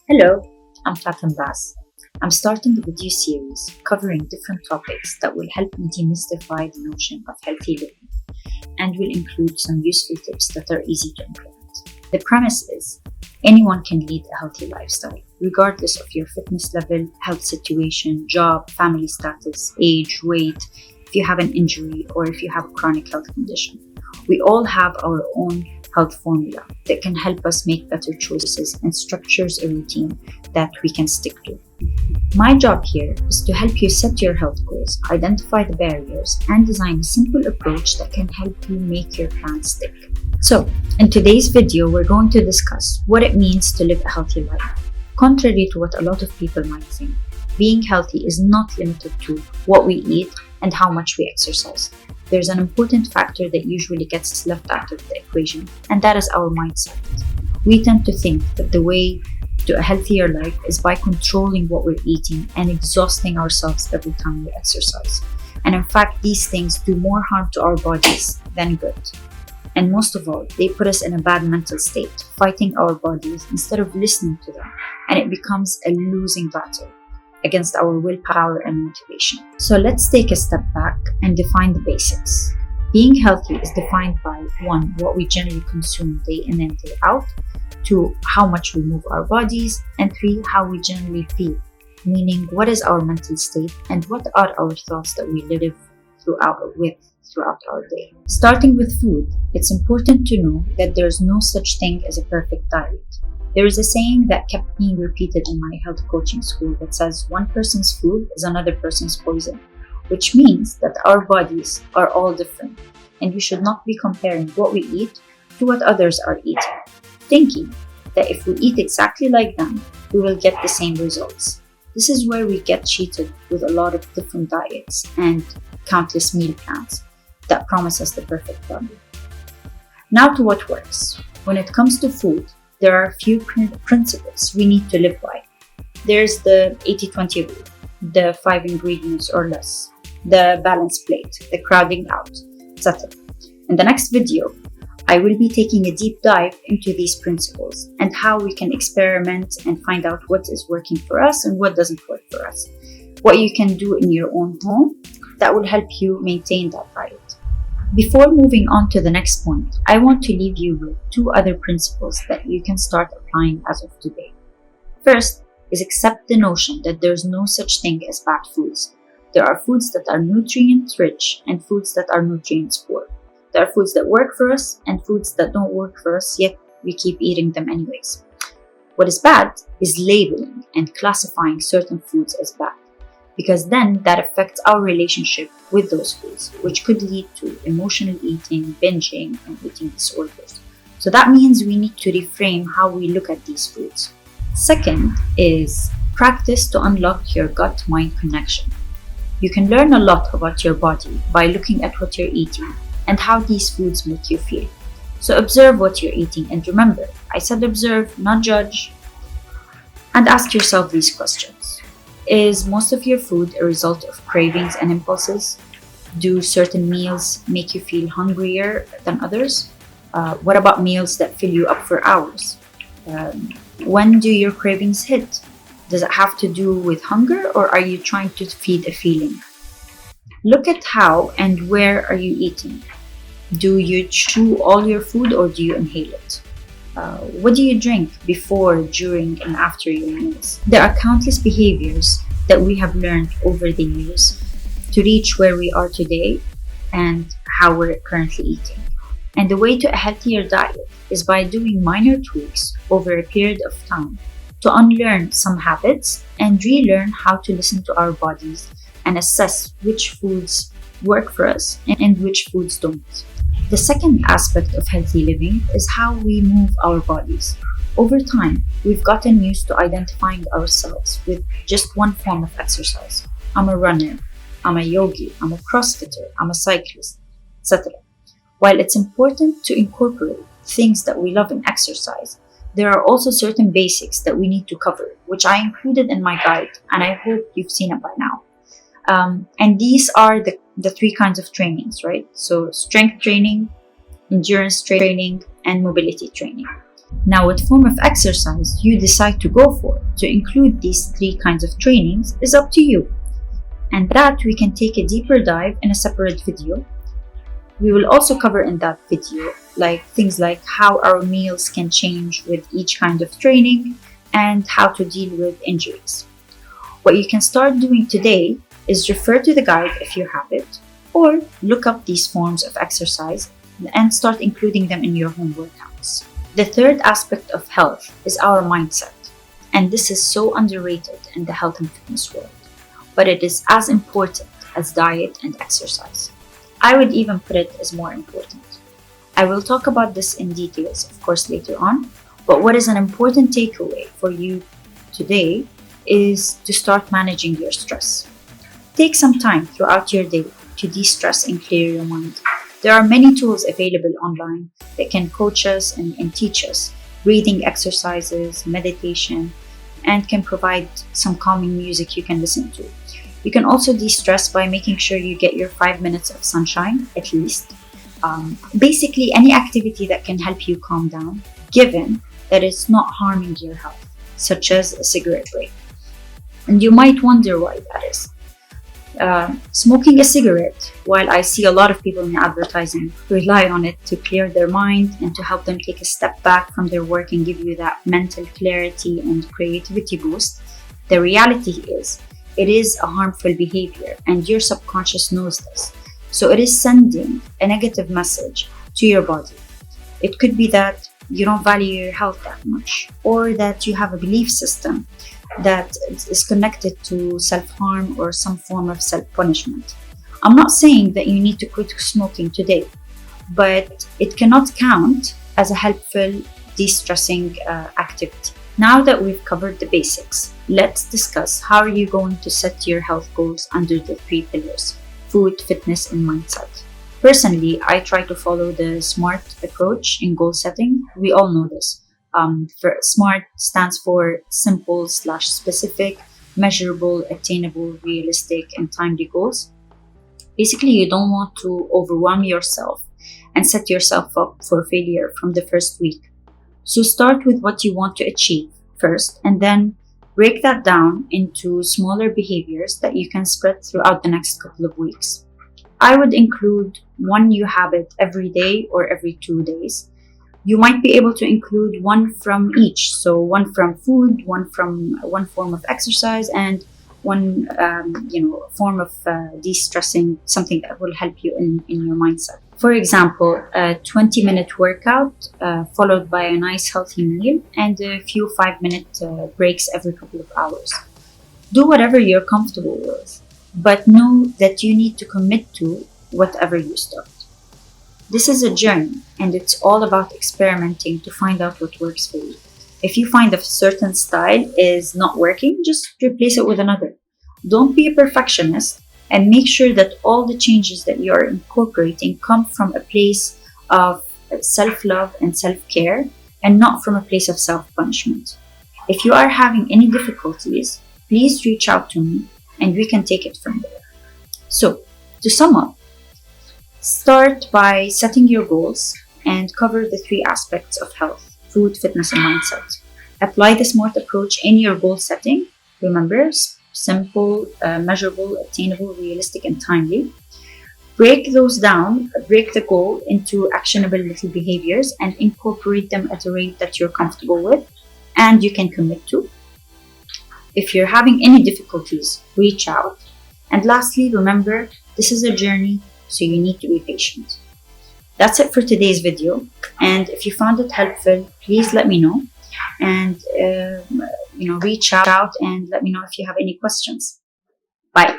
Hello, I'm Fatim Bas. I'm starting a video series covering different topics that will help me demystify the notion of healthy living and will include some useful tips that are easy to implement. The premise is anyone can lead a healthy lifestyle, regardless of your fitness level, health situation, job, family status, age, weight, if you have an injury, or if you have a chronic health condition. We all have our own health formula that can help us make better choices and structures a routine that we can stick to. My job here is to help you set your health goals, identify the barriers, and design a simple approach that can help you make your plan stick. So, in today's video, we're going to discuss what it means to live a healthy life. Contrary to what a lot of people might think, being healthy is not limited to what we eat and how much we exercise. There's an important factor that usually gets left out of the equation, and that is our mindset. We tend to think that the way to a healthier life is by controlling what we're eating and exhausting ourselves every time we exercise. And in fact, these things do more harm to our bodies than good. And most of all, they put us in a bad mental state, fighting our bodies instead of listening to them, and it becomes a losing battle against our willpower and motivation. So let's take a step back and define the basics. Being healthy is defined by 1. What we generally consume day in and day out, 2. How much we move our bodies, and 3. How we generally feel, meaning what is our mental state and what are our thoughts that we live throughout our day. Starting with food, it's important to know that there's no such thing as a perfect diet. There is a saying that kept being repeated in my health coaching school that says one person's food is another person's poison, which means that our bodies are all different and we should not be comparing what we eat to what others are eating, thinking that if we eat exactly like them, we will get the same results. This is where we get cheated with a lot of different diets and countless meal plans that promise us the perfect body. Now to what works. When it comes to food, there are a few principles we need to live by. There's the 80-20 rule, the 5 ingredients or less, the balanced plate, the crowding out, etc. In the next video, I will be taking a deep dive into these principles and how we can experiment and find out what is working for us and what doesn't work for us. What you can do in your own home that will help you maintain that diet. Before moving on to the next point, I want to leave you with 2 other principles that you can start applying as of today. First is accept the notion that there's no such thing as bad foods. There are foods that are nutrient rich and foods that are nutrients poor. There are foods that work for us and foods that don't work for us, yet we keep eating them anyways. What is bad is labeling and classifying certain foods as bad, because then that affects our relationship with those foods, which could lead to emotional eating, binging, and eating disorders. So that means we need to reframe how we look at these foods. Second is practice to unlock your gut-mind connection. You can learn a lot about your body by looking at what you're eating and how these foods make you feel. So observe what you're eating, and remember, I said observe, not judge, and ask yourself these questions. Is most of your food a result of cravings and impulses? Do certain meals make you feel hungrier than others? What about meals that fill you up for hours? When do your cravings hit? Does it have to do with hunger, or are you trying to feed a feeling? Look at how and where are you eating. Do you chew all your food or do you inhale it? What do you drink before, during, and after your meals? There are countless behaviors that we have learned over the years to reach where we are today and how we're currently eating. And the way to a healthier diet is by doing minor tweaks over a period of time to unlearn some habits and relearn how to listen to our bodies and assess which foods work for us and which foods don't. The second aspect of healthy living is how we move our bodies. Over time, we've gotten used to identifying ourselves with just one form of exercise. I'm a runner, I'm a yogi, I'm a crossfitter, I'm a cyclist, etc. While it's important to incorporate things that we love in exercise, there are also certain basics that we need to cover, which I included in my guide, and I hope you've seen it by now. And these are the 3 kinds of trainings, right? So strength training, endurance training, and mobility training. Now, what form of exercise you decide to go for to include these three kinds of trainings is up to you, and that we can take a deeper dive in a separate video. We will also cover in that video things like how our meals can change with each kind of training and how to deal with injuries. What you can start doing today is refer to the guide if you have it, or look up these forms of exercise and start including them in your home workouts. The third aspect of health is our mindset, and this is so underrated in the health and fitness world, but it is as important as diet and exercise. I would even put it as more important. I will talk about this in details, of course, later on, but what is an important takeaway for you today is to start managing your stress. Take some time throughout your day to de-stress and clear your mind. There are many tools available online that can coach us and teach us breathing exercises, meditation, and can provide some calming music you can listen to. You can also de-stress by making sure you get your 5 minutes of sunshine at least. Basically, any activity that can help you calm down, given that it's not harming your health, such as a cigarette break. And you might wonder why that is. Smoking a cigarette, while I see a lot of people in advertising rely on it to clear their mind and to help them take a step back from their work and give you that mental clarity and creativity boost, the reality is it is a harmful behavior and your subconscious knows this. So it is sending a negative message to your body. It could be that you don't value your health that much, or that you have a belief system that is connected to self-harm or some form of self-punishment. I'm not saying that you need to quit smoking today, but it cannot count as a helpful de-stressing activity. Now that we've covered the basics, let's discuss how are you going to set your health goals under the three pillars: food, fitness, and mindset. Personally, I try to follow the SMART approach in goal setting. We all know this. For SMART stands for simple/specific, measurable, attainable, realistic, and timely goals. Basically, you don't want to overwhelm yourself and set yourself up for failure from the first week. So start with what you want to achieve first, and then break that down into smaller behaviors that you can spread throughout the next couple of weeks. I would include one new habit every day or every 2 days. You might be able to include one from each. So one from food, one from one form of exercise, and one form of de-stressing, something that will help you in your mindset. For example, a 20-minute workout followed by a nice healthy meal and a few 5-minute breaks every couple of hours. Do whatever you're comfortable with, but know that you need to commit to whatever you start. This is a journey, and it's all about experimenting to find out what works for you. If you find a certain style is not working, just replace it with another. Don't be a perfectionist, and make sure that all the changes that you are incorporating come from a place of self-love and self-care, and not from a place of self-punishment. If you are having any difficulties, please reach out to me and we can take it from there. So, to sum up, start by setting your goals and cover the three aspects of health: food, fitness, and mindset. Apply the SMART approach in your goal setting. Remember, simple, measurable, attainable, realistic, and timely. Break those down, break the goal into actionable little behaviors and incorporate them at a rate that you're comfortable with and you can commit to. If you're having any difficulties, reach out. And lastly, remember, this is a journey, so you need to be patient. That's it for today's video. And if you found it helpful, please let me know. And reach out and let me know if you have any questions. Bye.